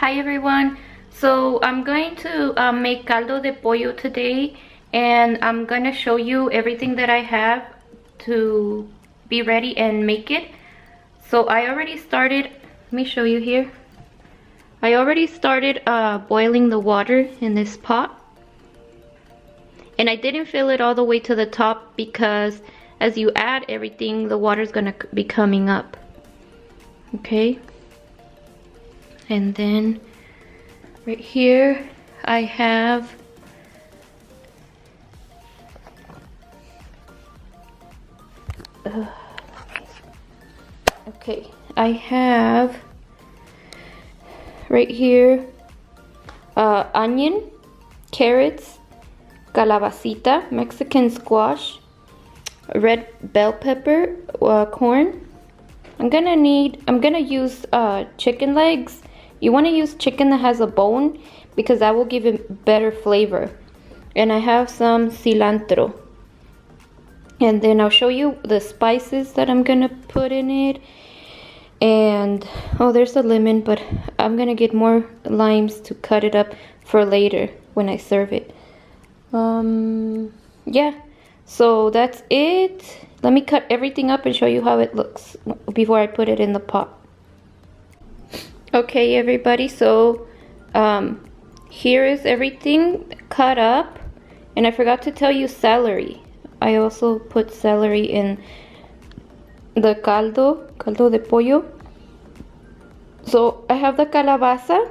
Hi everyone. So I'm going to make caldo de pollo today, and I'm gonna show you everything that I have to be ready and make it. So I already started, let me show you here. I already started boiling the water in this pot, and I didn't fill it all the way to the top because as you add everything, the water's gonna be coming up. Okay, and then right here I have I have right here onion, carrots, calabacita, Mexican squash, red bell pepper, corn. I'm gonna use chicken legs. You want to use chicken that has a bone because that will give it better flavor. And I have some cilantro. And then I'll show you the spices that I'm gonna put in it. And oh, there's a lemon, but I'm gonna get more limes to cut it up for later when I serve it. Yeah, so that's it. Let me cut everything up and show you how it looks before I put it in the pot. Okay everybody, so here is everything cut up, and I forgot to tell you celery. I also put celery in the caldo de pollo. So I have the calabaza,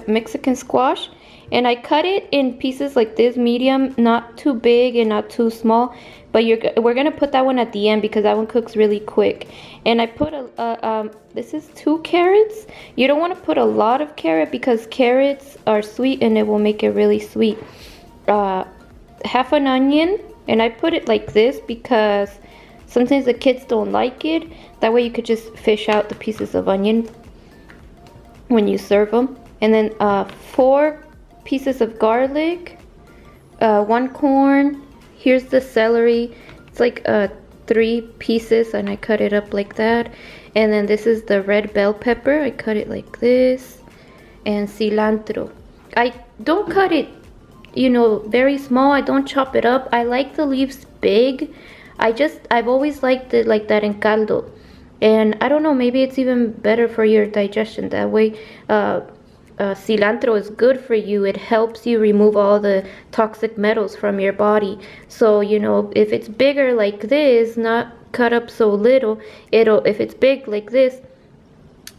Mexican squash, and I cut it in pieces like this, medium, not too big and not too small. But we're gonna put that one at the end because that one cooks really quick. And I put this is 2 carrots. You don't want to put a lot of carrot because carrots are sweet and it will make it really sweet. Half an onion, and I put it like this because sometimes the kids don't like it. That way you could just fish out the pieces of onion when you serve them. And then 4 pieces of garlic, 1 corn. Here's the celery. It's like 3 pieces, and I cut it up like that. And then this is the red bell pepper. I cut it like this. And cilantro. I don't cut it, you know, very small. I don't chop it up. I like the leaves big. I've always liked it like that in caldo. And I don't know, maybe it's even better for your digestion. That way, cilantro is good for you. It helps you remove all the toxic metals from your body. So, you know, if it's bigger like this, not cut up so little, if it's big like this,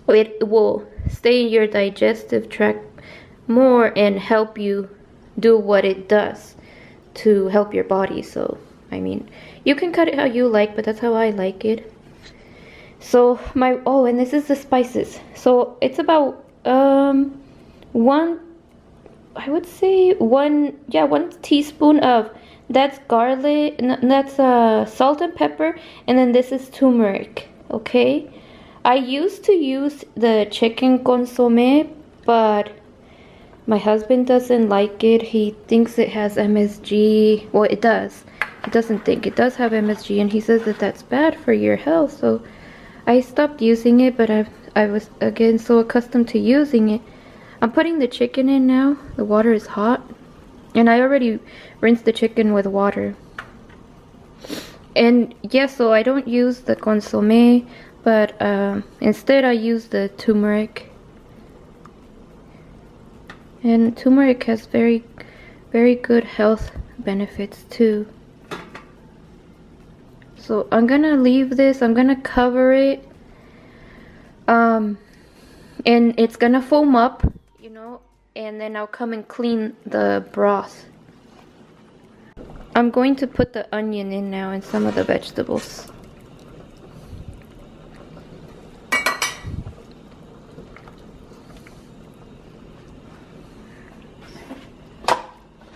it will stay in your digestive tract more and help you do what it does to help your body. So, I mean, you can cut it how you like, but that's how I like it. So, and this is the spices. So, it's about, I would say one teaspoon of, that's garlic, that's salt and pepper, and then this is turmeric. Okay, I used to use the chicken consomme, but my husband doesn't like it. He thinks it has MSG. Well, it does. He doesn't think it does have MSG, and he says that that's bad for your health. So I stopped using it, but I was again so accustomed to using it. I'm putting the chicken in now. The water is hot, and I already rinsed the chicken with water. And yeah, so I don't use the consomme, but instead I use the turmeric. And turmeric has very, very good health benefits too. So I'm gonna leave this. I'm gonna cover it, and it's gonna foam up, you know, and then I'll come and clean the broth. I'm going to put the onion in now and some of the vegetables.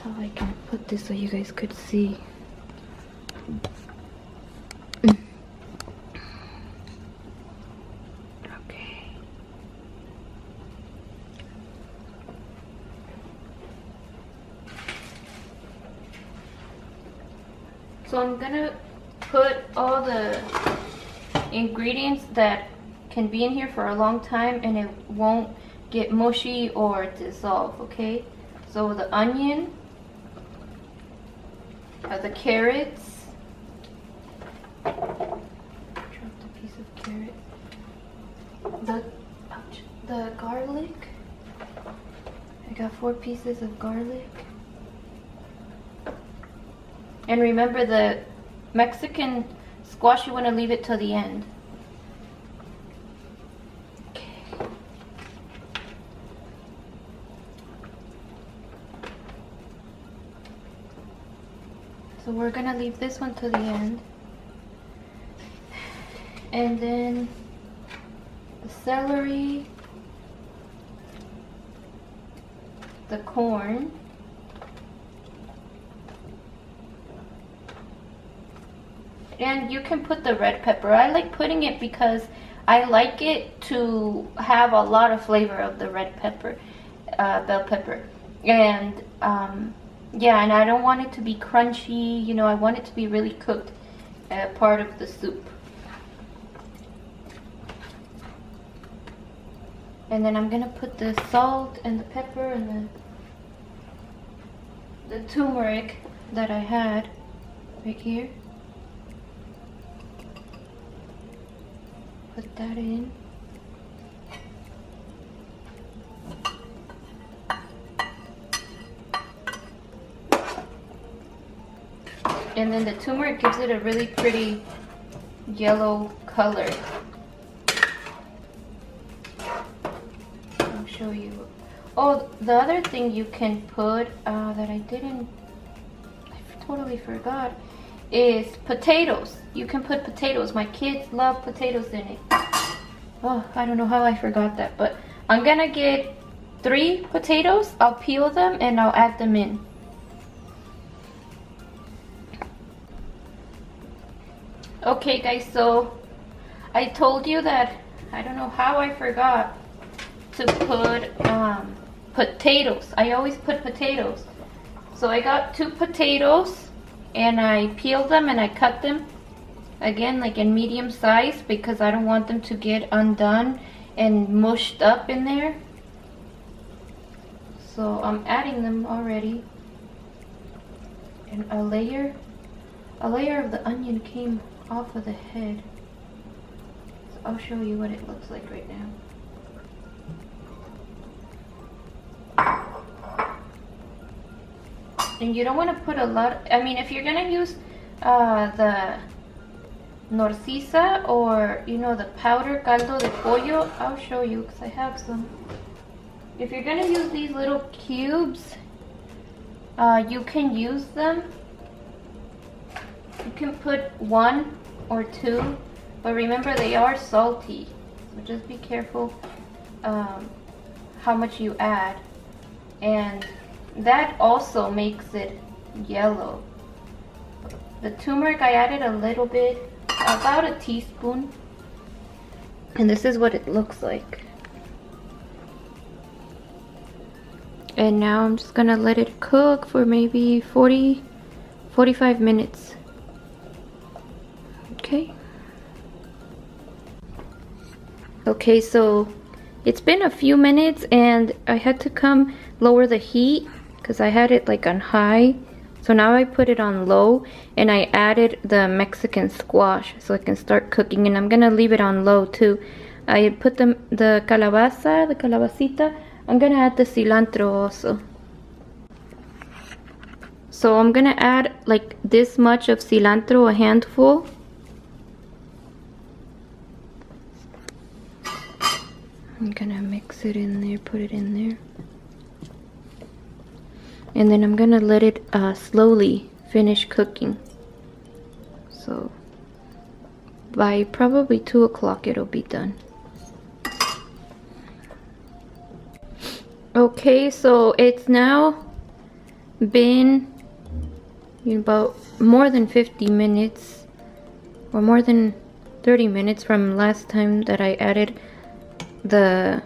How I can put this so you guys could see. So I'm gonna put all the ingredients that can be in here for a long time and it won't get mushy or dissolve, okay? So the onion, the carrots, dropped a piece of carrot, the garlic, I got 4 pieces of garlic. And remember, the Mexican squash, you want to leave it till the end. Okay. So we're going to leave this one to the end. And then the celery, the corn, and you can put the red pepper. I like putting it because I like it to have a lot of flavor of the red pepper, bell pepper. And yeah, and I don't want it to be crunchy, you know, I want it to be really cooked, part of the soup. And then I'm gonna put the salt and the pepper and the turmeric that I had right here. Put that in. And then the turmeric gives it a really pretty yellow color. I'll show you. Oh, the other thing you can put that I totally forgot, is potatoes. You can put potatoes. My kids love potatoes in it. Oh, I don't know how I forgot that, but I'm gonna get 3 potatoes. I'll peel them and I'll add them in. Okay guys, so I told you that I don't know how I forgot to put potatoes. I always put potatoes. So I got 2 potatoes and I peeled them and I cut them again like in medium size because I don't want them to get undone and mushed up in there. So I'm adding them already. And a layer of the onion came off of the head. So I'll show you what it looks like right now. And you don't want to put a lot. I mean, if you're gonna use the norcisa or, you know, the powder caldo de pollo, I'll show you because I have some. If you're gonna use these little cubes, you can use them. You can put 1 or 2, but remember they are salty, so just be careful how much you add. And that also makes it yellow. The turmeric, I added a little bit, about a teaspoon. And this is what it looks like. And now I'm just gonna let it cook for maybe 45 minutes. Okay. Okay, so it's been a few minutes and I had to come lower the heat because I had it like on high. So now I put it on low and I added the Mexican squash so I can start cooking, and I'm gonna leave it on low too. I put the calabacita. I'm gonna add the cilantro also. So I'm gonna add like this much of cilantro, a handful. I'm gonna mix it in there, put it in there. And then I'm gonna let it slowly finish cooking. So by probably 2 o'clock it'll be done. Okay, so it's now been about more than 50 minutes or more than 30 minutes from last time that I added the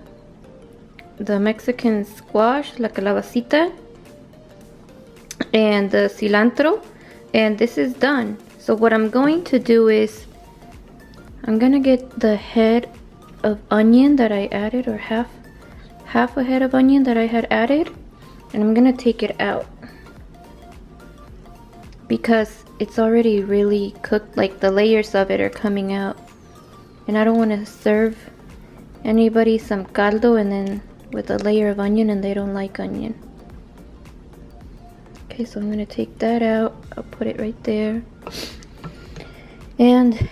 Mexican squash, la calabacita, and the cilantro, and this is done. So what I'm going to do is I'm gonna get the head of onion that I added, or half half a head of onion that I had added, and I'm gonna take it out because it's already really cooked, like the layers of it are coming out, and I don't want to serve anybody some caldo and then with a layer of onion and they don't like onion. Okay, so I'm gonna take that out. I'll put it right there. And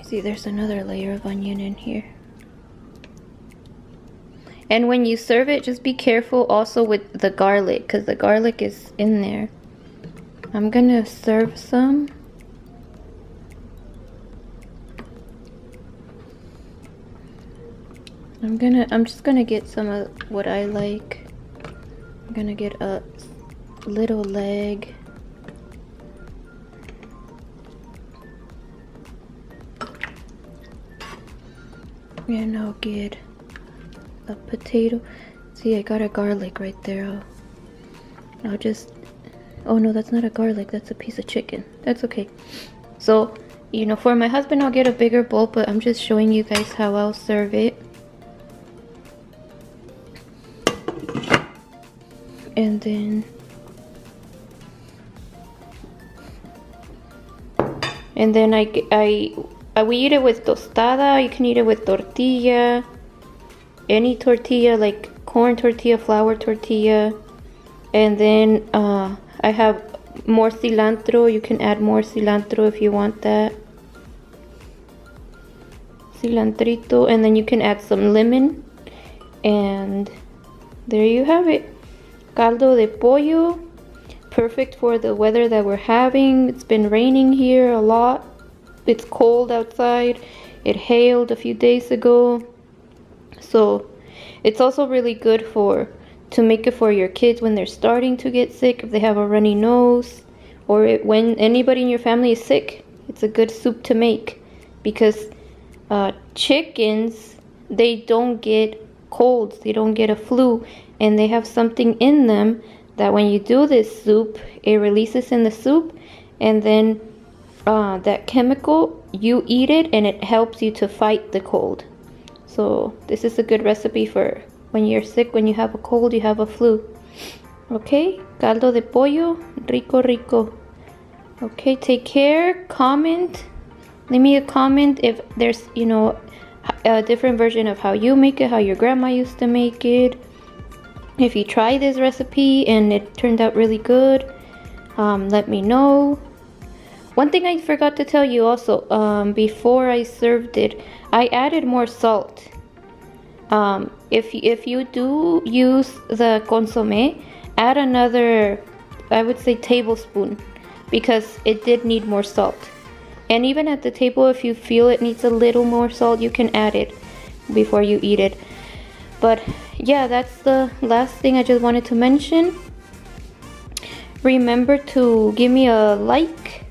see, there's another layer of onion in here. And when you serve it, just be careful also with the garlic, because the garlic is in there. I'm gonna serve some. I'm just gonna get some of what I like. I'm gonna get a little leg. And I'll get a potato. See, I got a garlic right there. I'll just, oh no, that's not a garlic, that's a piece of chicken. That's okay. So, you know, for my husband, I'll get a bigger bowl, but I'm just showing you guys how I'll serve it. And then we eat it with tostada. You can eat it with tortilla, any tortilla, like corn tortilla, flour tortilla. And then I have more cilantro. You can add more cilantro if you want that. Cilantrito. And then you can add some lemon. And there you have it. Caldo de pollo. Perfect for the weather that we're having. It's been raining here a lot. It's cold outside. It hailed a few days ago. So it's also really good to make it for your kids when they're starting to get sick, if they have a runny nose, or when anybody in your family is sick. It's a good soup to make because chickens, they don't get colds, they don't get a flu, and they have something in them that when you do this soup, it releases in the soup, and then that chemical, you eat it and it helps you to fight the cold. So this is a good recipe for when you're sick, when you have a cold, you have a flu. Okay, caldo de pollo, rico rico. Okay, take care. Comment, leave me a comment if there's, you know, a different version of how you make it, how your grandma used to make it. If you try this recipe and it turned out really good, let me know. One thing I forgot to tell you also, before I served it, I added more salt. If you do use the consommé, add another, I would say, tablespoon, because it did need more salt. And even at the table, if you feel it needs a little more salt, you can add it before you eat it. But yeah, that's the last thing I just wanted to mention. Remember to give me a like,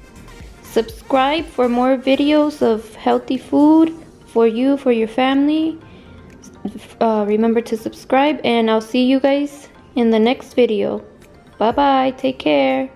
subscribe for more videos of healthy food for you, for your family. Remember to subscribe, and I'll see you guys in the next video. Bye bye, take care.